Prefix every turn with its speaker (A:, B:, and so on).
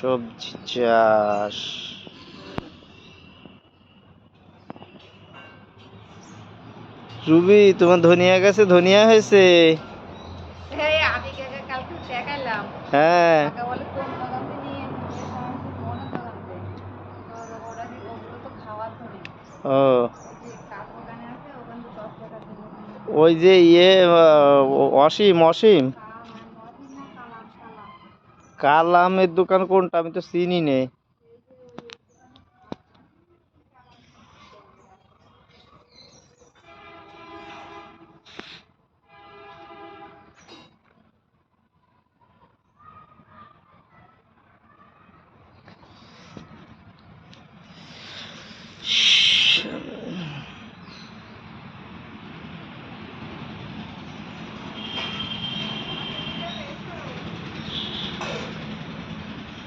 A: সবজি চাষ। রুবি, তোমার ধনিয়া গাছে ধনিয়া হয়েছে? হ্যাঁ। ও, ওই যে অসীম অসীম কালামের দোকান কোনটা? আমি তো চিনি নে।